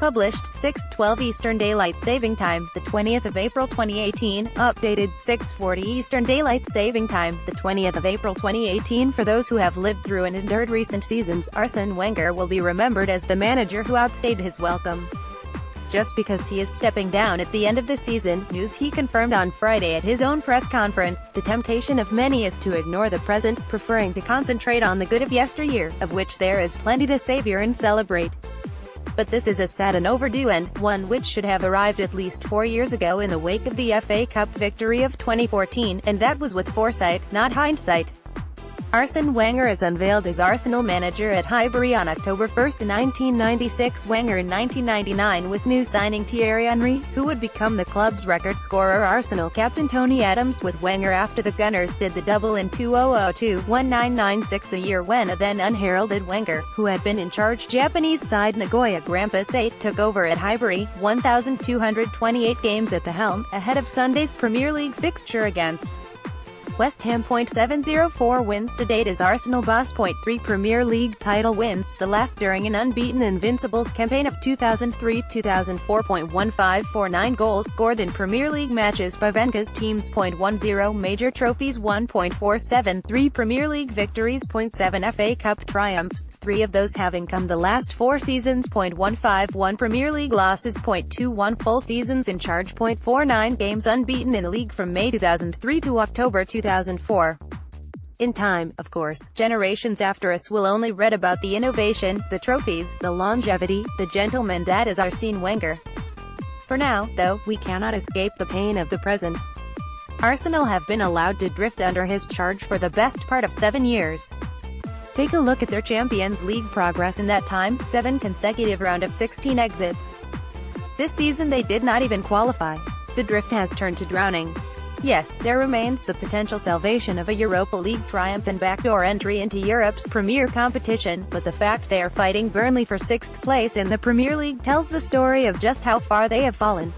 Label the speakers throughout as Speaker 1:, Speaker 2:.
Speaker 1: Published 6:12 Eastern Daylight Saving Time, the 20th of April 2018. Updated 6:40 Eastern Daylight Saving Time, the 20th of April 2018. For those who have lived through and endured recent seasons, Arsene Wenger will be remembered as the manager who outstayed his welcome. Just because he is stepping down at the end of the season, news he confirmed on Friday at his own press conference. The temptation of many is to ignore the present, preferring to concentrate on the good of yesteryear, of which there is plenty to savor and celebrate. But this is a sad and overdue end, one which should have arrived at least 4 years ago in the wake of the FA Cup victory of 2014, and that was with foresight, not hindsight. Arsene Wenger is unveiled as Arsenal manager at Highbury on October 1, 1996. Wenger in 1999 with new signing Thierry Henry, who would become the club's record scorer. Arsenal captain Tony Adams with Wenger after the Gunners did the double in 2002-1996, the year when a then unheralded Wenger, who had been in charge Japanese side Nagoya Grampus 8, took over at Highbury, 1,228 games at the helm, ahead of Sunday's Premier League fixture against West Ham. 704 wins to date as Arsenal boss. 3 Premier League title wins, the last during an unbeaten Invincibles campaign of 2003-2004. 1549 goals scored in Premier League matches by Wenger's teams. 10 major trophies, 1.473 Premier League victories. 7 FA Cup triumphs, 3 of those having come the last 4 seasons. 151 Premier League losses. 21 full seasons in charge. 49 games unbeaten in the league from May 2003 to October 2004. In time, of course, generations after us will only read about the innovation, the trophies, the longevity, the gentleman that is Arsene Wenger. For now, though, we cannot escape the pain of the present. Arsenal have been allowed to drift under his charge for the best part of 7 years. Take a look at their Champions League progress in that time, 7 consecutive round of 16 exits. This season they did not even qualify. The drift has turned to drowning. Yes, there remains the potential salvation of a Europa League triumph and backdoor entry into Europe's premier competition, but the fact they are fighting Burnley for 6th place in the Premier League tells the story of just how far they have fallen.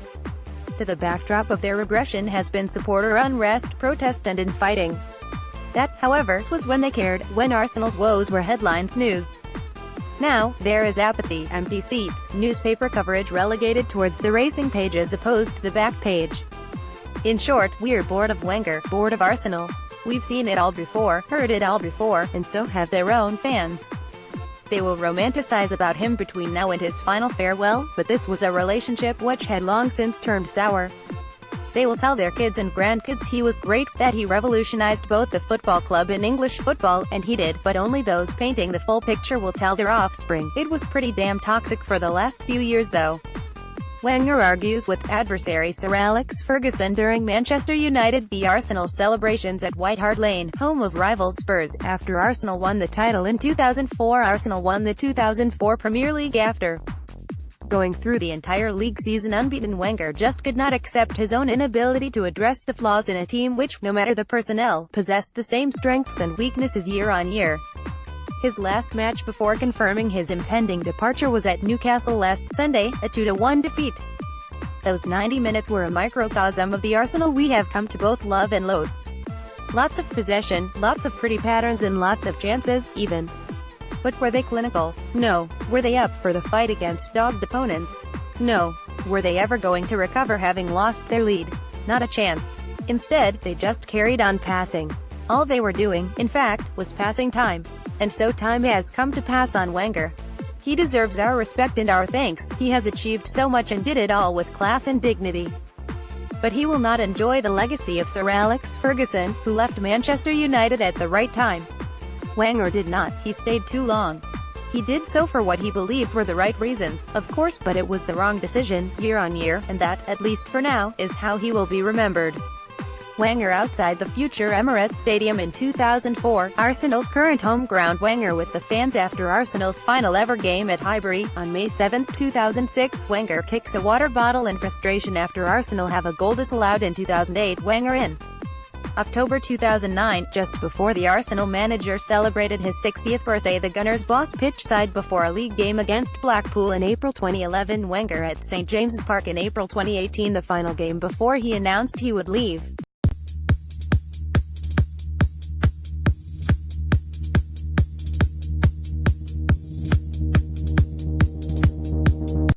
Speaker 1: To the backdrop of their regression has been supporter unrest, protest and infighting. That, however, was when they cared, when Arsenal's woes were headlines news. Now, there is apathy, empty seats, newspaper coverage relegated towards the racing page as opposed to the back page. In short, we're bored of Wenger, bored of Arsenal. We've seen it all before, heard it all before, and so have their own fans. They will romanticize about him between now and his final farewell, but this was a relationship which had long since turned sour. They will tell their kids and grandkids he was great, that he revolutionized both the football club and English football, and he did, but only those painting the full picture will tell their offspring. It was pretty damn toxic for the last few years though. Wenger argues with adversary Sir Alex Ferguson during Manchester United v Arsenal celebrations at White Hart Lane, home of rival Spurs, after Arsenal won the title in 2004. Arsenal won the 2004 Premier League after going through the entire league season unbeaten. Wenger just could not accept his own inability to address the flaws in a team which, no matter the personnel, possessed the same strengths and weaknesses year on year. His last match before confirming his impending departure was at Newcastle last Sunday, a 2-1 defeat. Those 90 minutes were a microcosm of the Arsenal we have come to both love and loathe. Lots of possession, lots of pretty patterns and lots of chances, even. But were they clinical? No. Were they up for the fight against dogged opponents? No. Were they ever going to recover having lost their lead? Not a chance. Instead, they just carried on passing. All they were doing, in fact, was passing time. And so time has come to pass on Wenger. He deserves our respect and our thanks. He has achieved so much and did it all with class and dignity. But he will not enjoy the legacy of Sir Alex Ferguson, who left Manchester United at the right time. Wenger did not. He stayed too long. He did so for what he believed were the right reasons, of course, but it was the wrong decision, year on year, and that, at least for now, is how he will be remembered. Wenger outside the future Emirates Stadium in 2004, Arsenal's current home ground. Wenger with the fans after Arsenal's final ever game at Highbury. On May 7, 2006, Wenger kicks a water bottle in frustration after Arsenal have a goal disallowed in 2008. Wenger in October 2009, just before the Arsenal manager celebrated his 60th birthday, the Gunners boss pitchside before a league game against Blackpool in April 2011. Wenger at St James's Park in April 2018, the final game before he announced he would leave.